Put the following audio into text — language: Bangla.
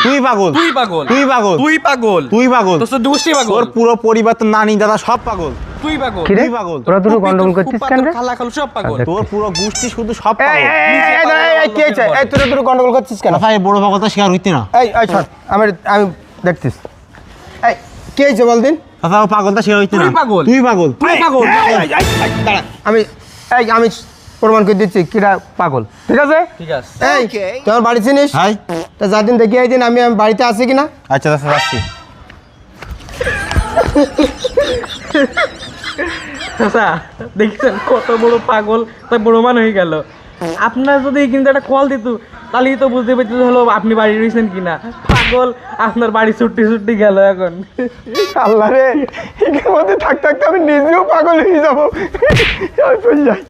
তুই পাগল তুই পাগল তুই পাগল তুই পাগল তুই পাগল তোর দুষ্টি পাগল তোর পুরো পরিবার তো নানি দাদা সব পাগল তুই পাগল কি রে? তুই পাগল তোরা দুটো গন্ডগোল করছিস কেন রে? খালা খালু সব পাগল তোর পুরো গোষ্ঠী শুধু সব এই, পাগল এই, এই, এই, এই, এই, কি হয়েছে? এই, তোরা দুটো গন্ডগোল করছিস কেন? কথা এই বড় পাগল তো শিকার হইতে না এই শোন, আমি দেখছিস। এই, কি হয়েছে বল দিন? কথা ও পাগল তো শিকার হইতে না তুই পাগল। তুই পাগল তুই পাগল দাঁড়া, আমি প্রমাণ করে দিচ্ছি কিরা পাগল, ঠিক আছে? ঠিক আছে এই, তোমার বাড়ি চিনিস? হাই তা যাদিন দেখি এই দিন আমি বাড়িতে আছি কিনা? আচ্ছা দাদা যাচ্ছি চাচা দেখছেন কত বড় পাগল তাই বড় মান হয়ে গেল। আপনার যদি কিন্তু একটা কল দিত তাহলেই তো বুঝতে পারতে হলো আপনি বাড়ি রয়েছেন কিনা। পাগল আপনার বাড়ি ছুটি ছুটি গেল এখন। আল্লাহ রে, এর মধ্যে থাকতে থাকতে আমি নিজেও পাগল হয়ে যাবো। যাই